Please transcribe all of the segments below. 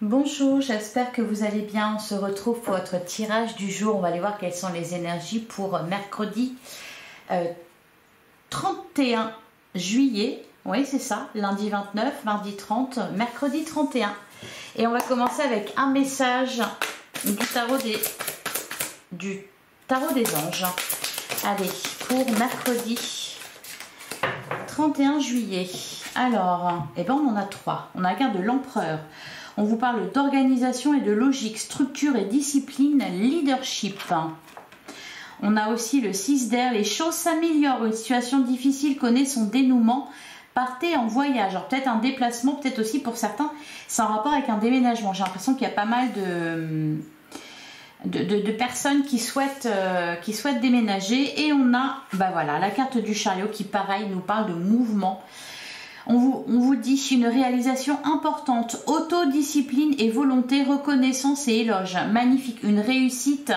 Bonjour, j'espère que vous allez bien. On se retrouve pour votre tirage du jour. On va aller voir quelles sont les énergies pour mercredi 31 juillet. Oui, c'est ça, lundi 29, mardi 30, mercredi 31. Et on va commencer avec un message du tarot des anges. Allez, pour mercredi 31 juillet. Alors, on en a trois. On a la carte de l'empereur. On vous parle d'organisation et de logique, structure et discipline, leadership. On a aussi le 6 d'air, les choses s'améliorent, une situation difficile connaît son dénouement, partez en voyage. Alors peut-être un déplacement, peut-être aussi pour certains, c'est en rapport avec un déménagement. J'ai l'impression qu'il y a pas mal de personnes qui souhaitent déménager. Et on a la carte du chariot qui pareil nous parle de mouvement. On vous dit une réalisation importante, autodiscipline et volonté, reconnaissance et éloge. Magnifique, une réussite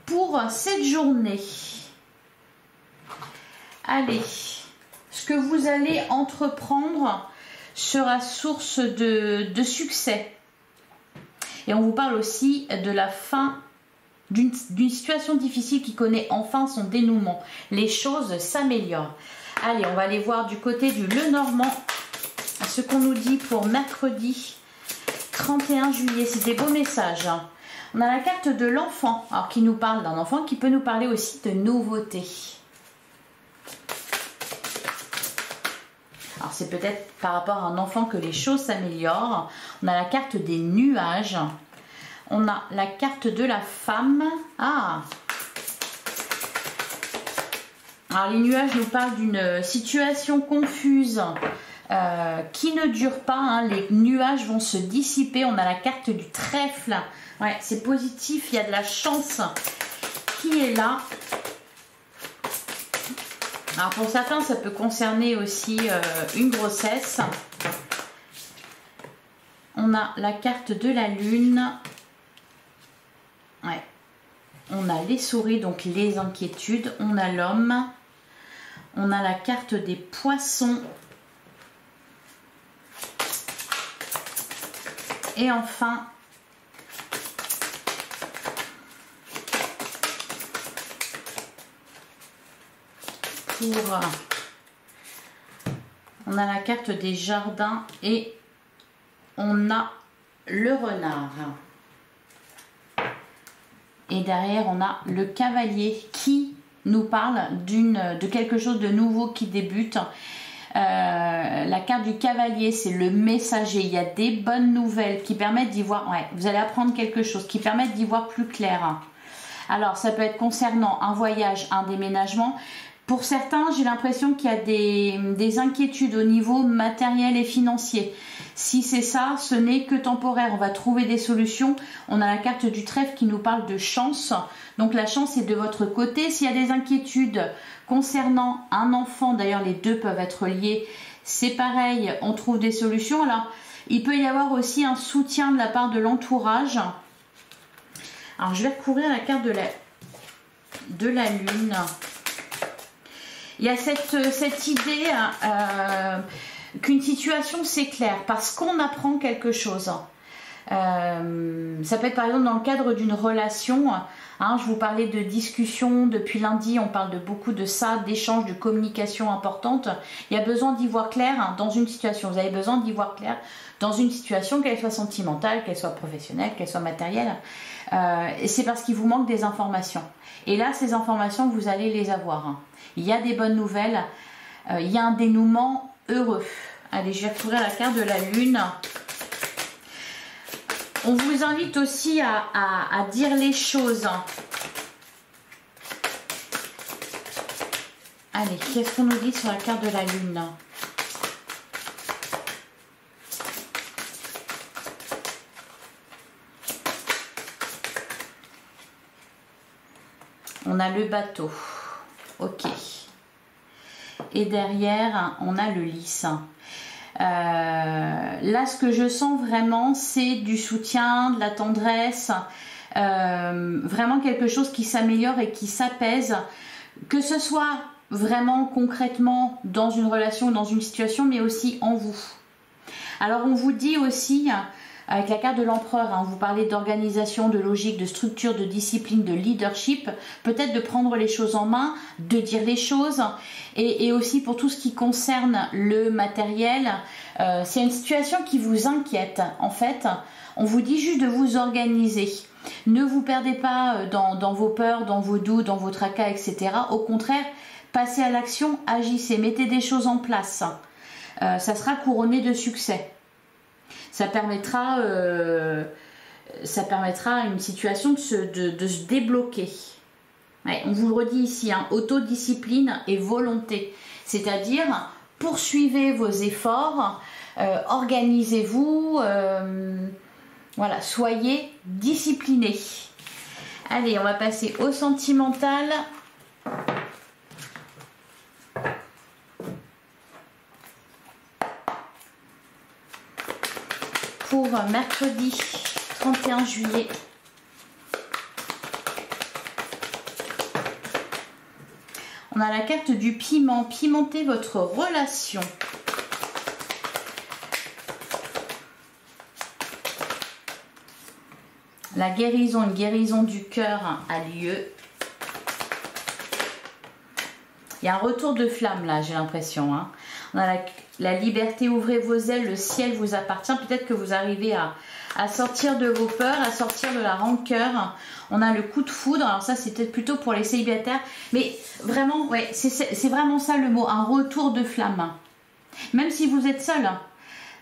pour cette journée. Allez, ce que vous allez entreprendre sera source de succès. Et on vous parle aussi de la fin d'une situation difficile qui connaît enfin son dénouement. Les choses s'améliorent. Allez, on va aller voir du côté du Lenormand ce qu'on nous dit pour mercredi 31 juillet. C'est des beaux messages. On a la carte de l'enfant, alors qui nous parle d'un enfant qui peut nous parler aussi de nouveautés. Alors c'est peut-être par rapport à un enfant que les choses s'améliorent. On a la carte des nuages. On a la carte de la femme. Ah! Alors les nuages nous parlent d'une situation confuse qui ne dure pas. Hein. Les nuages vont se dissiper. On a la carte du trèfle. Ouais, c'est positif. Il y a de la chance qui est là. Alors pour certains, ça peut concerner aussi une grossesse. On a la carte de la lune. Ouais. On a les souris, donc les inquiétudes. On a l'homme. On a la carte des poissons. Et enfin, on a la carte des jardins et on a le renard. Et derrière, on a le cavalier qui nous parle de quelque chose de nouveau qui débute. La carte du cavalier, c'est le messager. Il y a des bonnes nouvelles qui permettent d'y voir. Ouais, vous allez apprendre quelque chose qui permettent d'y voir plus clair. Alors, ça peut être concernant un voyage, un déménagement. Pour certains, j'ai l'impression qu'il y a des inquiétudes au niveau matériel et financier. Si c'est ça, ce n'est que temporaire. On va trouver des solutions. On a la carte du trèfle qui nous parle de chance. Donc la chance est de votre côté. S'il y a des inquiétudes concernant un enfant, d'ailleurs les deux peuvent être liés, c'est pareil, on trouve des solutions. Alors, il peut y avoir aussi un soutien de la part de l'entourage. Alors, je vais recouvrir la carte de la lune. Il y a cette idée qu'une situation s'éclaire parce qu'on apprend quelque chose. Ça peut être par exemple dans le cadre d'une relation. Hein, je vous parlais de discussion depuis lundi, on parle de beaucoup de ça, d'échanges, de communication importante. Il y a besoin d'y voir clair dans une situation. Vous avez besoin d'y voir clair dans une situation, qu'elle soit sentimentale, qu'elle soit professionnelle, qu'elle soit matérielle. Et c'est parce qu'il vous manque des informations. Et là, ces informations, vous allez les avoir. Il y a des bonnes nouvelles. Il y a un dénouement heureux. Allez, je vais recouvrir la carte de la lune. On vous invite aussi à dire les choses. Allez, qu'est-ce qu'on nous dit sur la carte de la lune ? On a le bateau. Ok. Et derrière, on a le lys. Là, ce que je sens vraiment, c'est du soutien, de la tendresse, vraiment quelque chose qui s'améliore et qui s'apaise, que ce soit vraiment concrètement dans une relation, dans une situation, mais aussi en vous. Alors on vous dit aussi, avec la carte de l'empereur, hein, vous parlez d'organisation, de logique, de structure, de discipline, de leadership, peut-être de prendre les choses en main, de dire les choses, et aussi pour tout ce qui concerne le matériel, c'est une situation qui vous inquiète. En fait, on vous dit juste de vous organiser. Ne vous perdez pas dans vos peurs, dans vos doutes, dans vos tracas, etc. Au contraire, passez à l'action, agissez, mettez des choses en place. Ça sera couronné de succès. Ça permettra à une situation de se débloquer. Ouais, on vous le redit ici, hein, autodiscipline et volonté. C'est-à-dire, poursuivez vos efforts, organisez-vous, voilà, soyez disciplinés. Allez, on va passer au sentimental. Pour mercredi 31 juillet. On a la carte du piment. Pimentez votre relation. La guérison, une guérison du cœur a lieu. Il y a un retour de flamme là, j'ai l'impression. Hein. On a la liberté, ouvrez vos ailes, le ciel vous appartient. Peut-être que vous arrivez à sortir de vos peurs, à sortir de la rancœur. On a le coup de foudre. Alors ça, c'est peut-être plutôt pour les célibataires. Mais vraiment, ouais, c'est vraiment ça le mot, un retour de flamme. Même si vous êtes seul,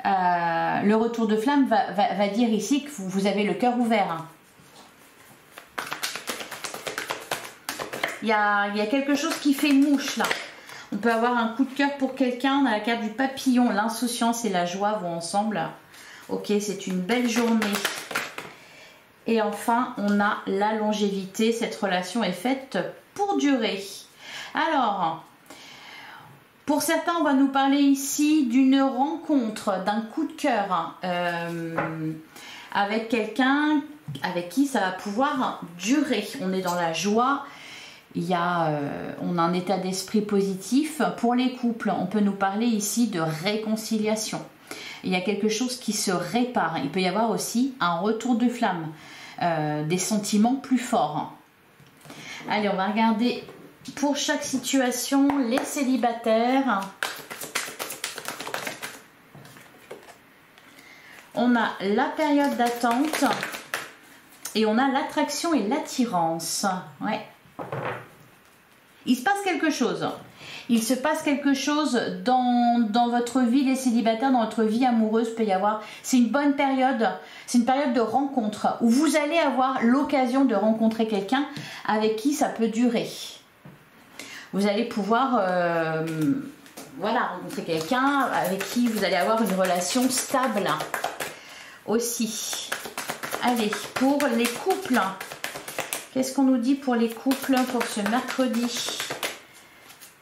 le retour de flamme va dire ici que vous avez le cœur ouvert. Il y a quelque chose qui fait mouche là. On peut avoir un coup de cœur pour quelqu'un. On a la carte du papillon. L'insouciance et la joie vont ensemble. Ok, c'est une belle journée. Et enfin, on a la longévité. Cette relation est faite pour durer. Alors, pour certains, on va nous parler ici d'une rencontre, d'un coup de cœur avec quelqu'un avec qui ça va pouvoir durer. On est dans la joie. On a un état d'esprit positif. Pour les couples, on peut nous parler ici de réconciliation. Il y a quelque chose qui se répare. Il peut y avoir aussi un retour de flamme, des sentiments plus forts. Allez, on va regarder pour chaque situation les célibataires. On a la période d'attente et on a l'attraction et l'attirance. Ouais. Il se passe quelque chose. Il se passe quelque chose dans votre vie, les célibataires, dans votre vie amoureuse, peut y avoir. C'est une bonne période. C'est une période de rencontre où vous allez avoir l'occasion de rencontrer quelqu'un avec qui ça peut durer. Vous allez pouvoir voilà, rencontrer quelqu'un avec qui vous allez avoir une relation stable aussi. Allez, pour les couples. Qu'est-ce qu'on nous dit pour les couples pour ce mercredi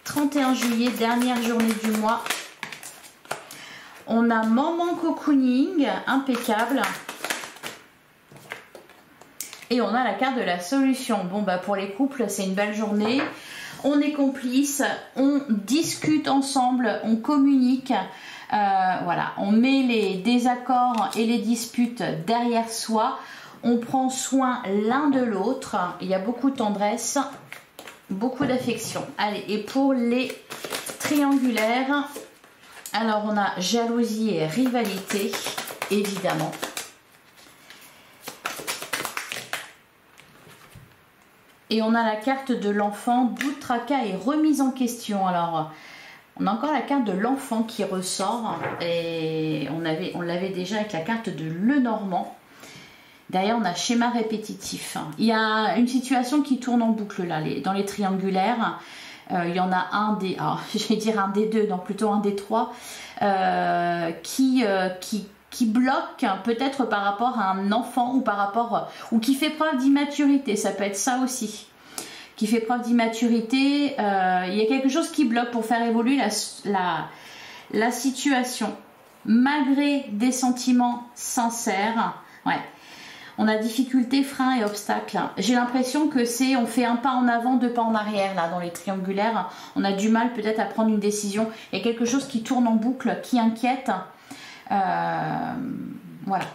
31 juillet, dernière journée du mois. On a Maman Cocooning, impeccable. Et on a la carte de la solution. Bon, bah pour les couples, c'est une belle journée. On est complices, on discute ensemble, on communique. Voilà, on met les désaccords et les disputes derrière soi. On prend soin l'un de l'autre. Il y a beaucoup de tendresse, beaucoup d'affection. Allez, et pour les triangulaires, alors on a jalousie et rivalité, évidemment. Et on a la carte de l'enfant, doute, tracas et remise en question. Alors, on a encore la carte de l'enfant qui ressort. Et on l'avait déjà avec la carte de Lenormand. Derrière, on a schéma répétitif. Il y a une situation qui tourne en boucle là, dans les triangulaires. Il y en a un des, je vais dire un des deux, donc plutôt un des trois, qui bloque peut-être par rapport à un enfant ou par rapport, ou qui fait preuve d'immaturité. Ça peut être ça aussi. Qui fait preuve d'immaturité. Il y a quelque chose qui bloque pour faire évoluer la situation. Malgré des sentiments sincères. Ouais. On a difficulté, frein et obstacles. J'ai l'impression que on fait un pas en avant, deux pas en arrière là dans les triangulaires. On a du mal peut-être à prendre une décision. Il y a quelque chose qui tourne en boucle, qui inquiète. Voilà.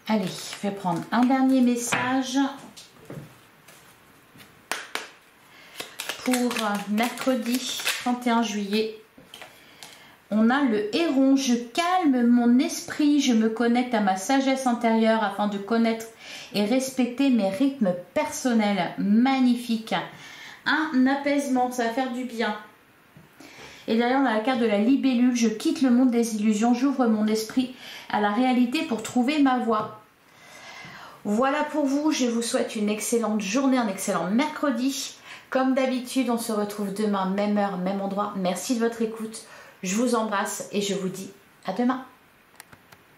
Allez, je vais prendre un dernier message pour mercredi 31 juillet. On a le héron. Je calme mon esprit, je me connecte à ma sagesse intérieure afin de connaître et respecter mes rythmes personnels. Magnifique. Un apaisement, ça va faire du bien. Et derrière, on a la carte de la libellule. Je quitte le monde des illusions, j'ouvre mon esprit à la réalité pour trouver ma voie. Voilà pour vous. Je vous souhaite une excellente journée, un excellent mercredi. Comme d'habitude, on se retrouve demain, même heure, même endroit. Merci de votre écoute. Je vous embrasse et je vous dis à demain.